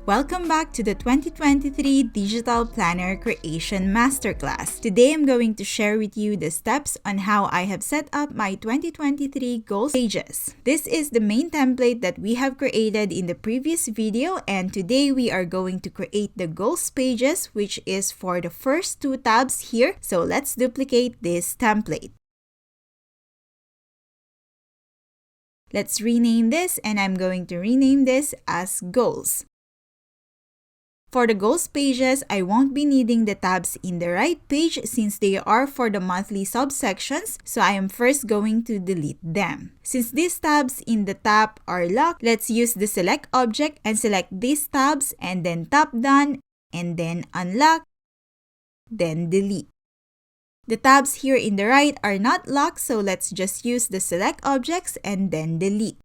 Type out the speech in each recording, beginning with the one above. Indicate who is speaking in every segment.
Speaker 1: Welcome back to the 2023 Digital Planner Creation Masterclass. Today I'm going to share with you the steps on how I have set up my 2023 goals pages. This is the main template that we have created in the previous video, and today we are going to create the goals pages, which is for the first two tabs here. So let's duplicate this template. Let's rename this, and I'm going to rename this as goals. For the goals pages, I won't be needing the tabs in the right page since they are for the monthly subsections, so I am first going to delete them. Since these tabs in the tab are locked, let's use the select object and select these tabs and then tap done and then unlock, then delete. The tabs here in the right are not locked, so let's just use the select objects and then delete.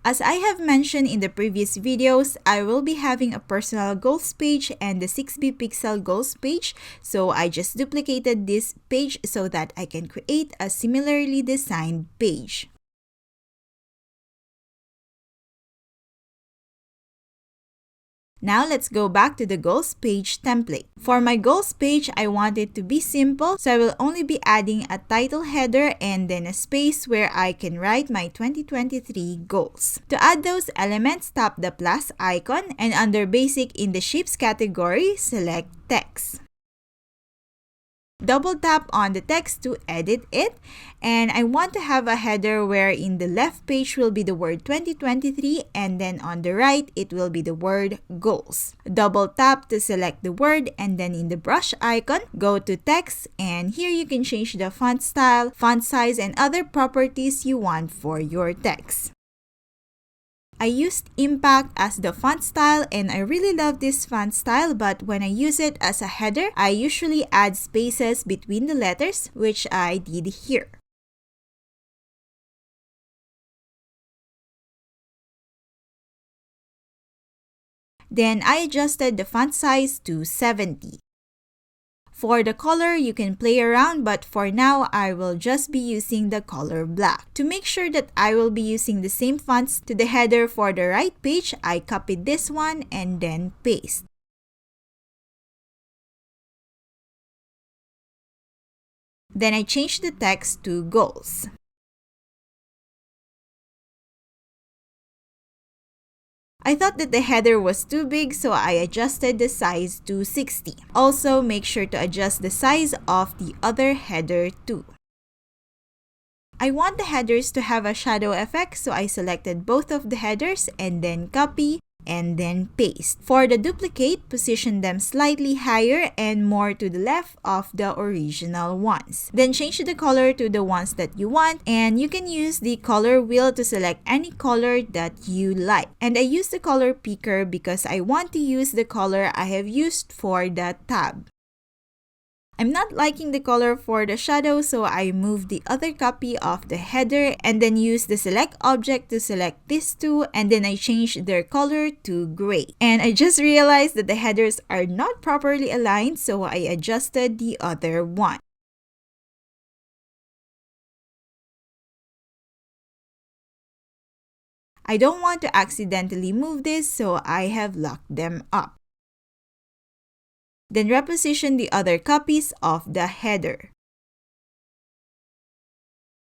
Speaker 1: As I have mentioned in the previous videos, I will be having a personal goals page and the 6B Pixel goals page, so I just duplicated this page so that I can create a similarly designed page. Now let's go back to the goals page template. For my goals page, I want it to be simple, so I will only be adding a title header and then a space where I can write my 2023 goals. To add those elements, tap the plus icon and under basic in the shapes category, select text. Double tap on the text to edit it, and I want to have a header where in the left page will be the word 2023 and then on the right it will be the word goals. Double tap to select the word and then in the brush icon, go to text, and here you can change the font style, font size, and other properties you want for your text. I used Impact as the font style and I really love this font style, but when I use it as a header, I usually add spaces between the letters, which I did here. Then I adjusted the font size to 70. For the color, you can play around, but for now, I will just be using the color black. To make sure that I will be using the same fonts to the header for the right page, I copied this one and then paste. Then I changed the text to goals. I thought that the header was too big, so I adjusted the size to 60. Also, make sure to adjust the size of the other header too. I want the headers to have a shadow effect, so I selected both of the headers and then copy and then paste. For the duplicate, position them slightly higher and more to the left of the original ones. Then change the color to the ones that you want, and you can use the color wheel to select any color that you like. And I use the color picker because I want to use the color I have used for the tab. I'm not liking the color for the shadow, so I moved the other copy of the header and then use the select object to select these two, and then I changed their color to gray. And I just realized that the headers are not properly aligned, so I adjusted the other one. I don't want to accidentally move this, so I have locked them up. Then reposition the other copies of the header.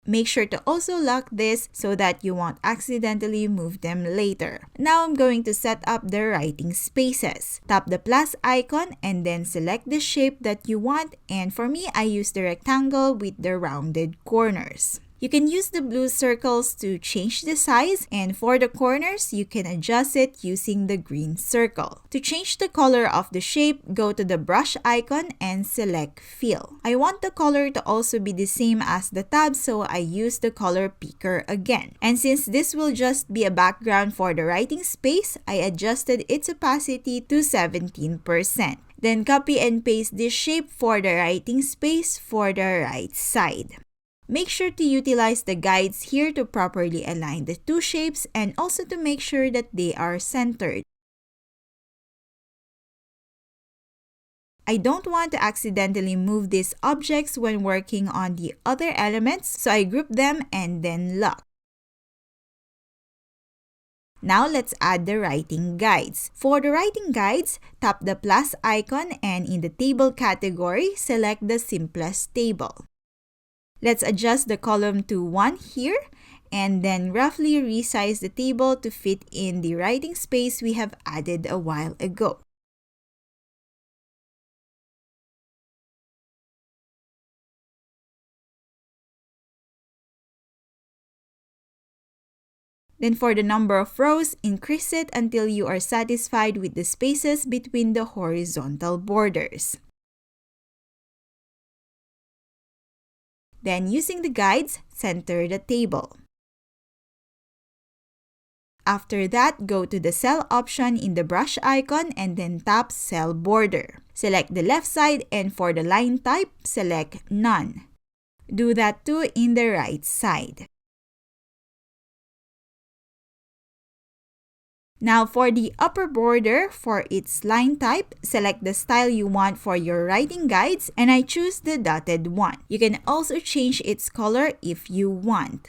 Speaker 1: Make sure to also lock this so that you won't accidentally move them later. Now I'm going to set up the writing spaces. Tap the plus icon and then select the shape that you want, and for me, I use the rectangle with the rounded corners. You can use the blue circles to change the size, and for the corners, you can adjust it using the green circle. To change the color of the shape, go to the brush icon and select Fill. I want the color to also be the same as the tab, so I use the color picker again. And since this will just be a background for the writing space, I adjusted its opacity to 17%. Then copy and paste this shape for the writing space for the right side. Make sure to utilize the guides here to properly align the two shapes and also to make sure that they are centered. I don't want to accidentally move these objects when working on the other elements, so I group them and then lock. Now let's add the writing guides. For the writing guides, tap the plus icon and in the table category, select the simplest table. Let's adjust the column to 1 here and then roughly resize the table to fit in the writing space we have added a while ago. Then for the number of rows, increase it until you are satisfied with the spaces between the horizontal borders. Then using the guides, center the table. After that, go to the cell option in the brush icon and then tap Cell Border. Select the left side and for the line type, select None. Do that too in the right side. Now for the upper border, for its line type, select the style you want for your writing guides and I choose the dotted one. You can also change its color if you want.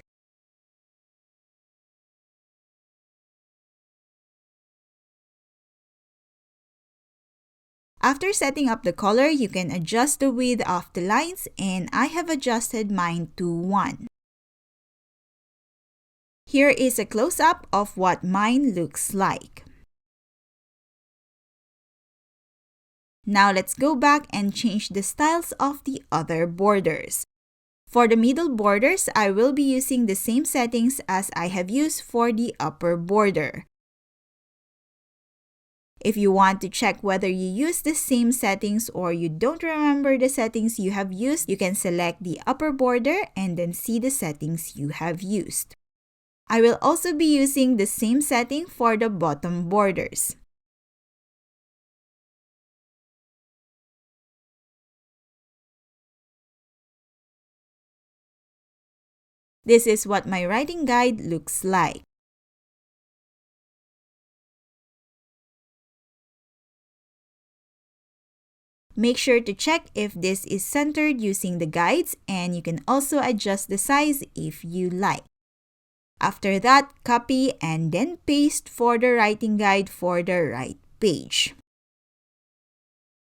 Speaker 1: After setting up the color, you can adjust the width of the lines and I have adjusted mine to 1. Here is a close-up of what mine looks like. Now let's go back and change the styles of the other borders. For the middle borders, I will be using the same settings as I have used for the upper border. If you want to check whether you use the same settings or you don't remember the settings you have used, you can select the upper border and then see the settings you have used. I will also be using the same setting for the bottom borders. This is what my writing guide looks like. Make sure to check if this is centered using the guides and you can also adjust the size if you like. After that, copy and then paste for the writing guide for the right page.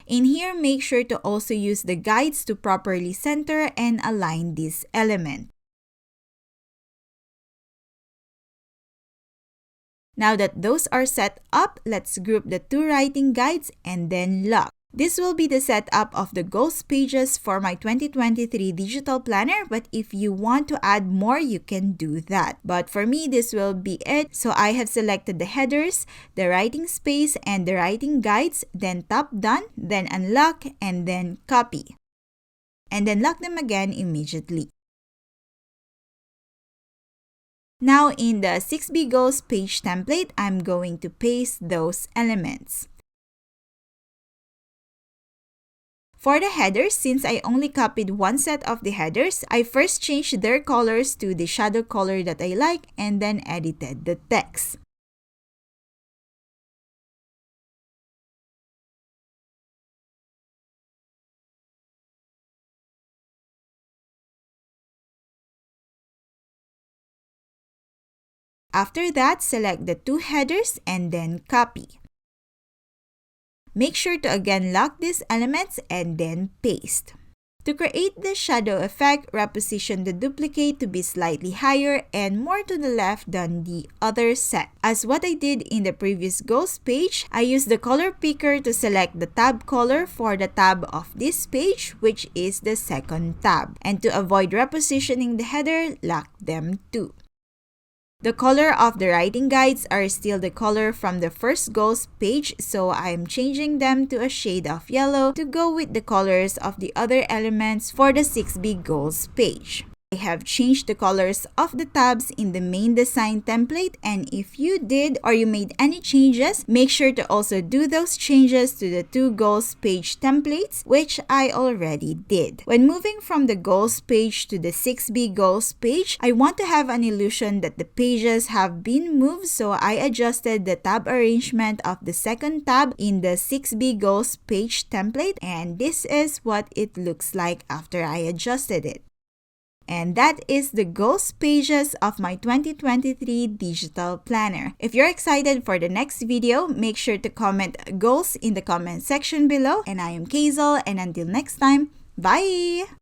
Speaker 1: In here, make sure to also use the guides to properly center and align this element. Now that those are set up, let's group the two writing guides and then lock. This will be the setup of the goals pages for my 2023 digital planner, but if you want to add more, you can do that. But for me, this will be it. So I have selected the headers, the writing space, and the writing guides, then tap Done, then unlock, and then copy. And then lock them again immediately. Now in the 6B Goals page template, I'm going to paste those elements. For the headers, since I only copied one set of the headers, I first changed their colors to the shadow color that I like and then edited the text. After that, select the two headers and then copy. Make sure to again lock these elements and then paste. To create the shadow effect, reposition the duplicate to be slightly higher and more to the left than the other set. As what I did in the previous goals page, I used the color picker to select the tab color for the tab of this page, which is the second tab. And to avoid repositioning the header, lock them too. The color of the writing guides are still the color from the first goals page, so I'm changing them to a shade of yellow to go with the colors of the other elements for the 6B goals page. I have changed the colors of the tabs in the main design template, and if you did or you made any changes, make sure to also do those changes to the 2 goals page templates, which I already did. When moving from the goals page to the 6B goals page, I want to have an illusion that the pages have been moved, so I adjusted the tab arrangement of the second tab in the 6B goals page template, and this is what it looks like after I adjusted it. And that is the goals pages of my 2023 digital planner. If you're excited for the next video, make sure to comment goals in the comment section below. And I am Kazel, and until next time, bye!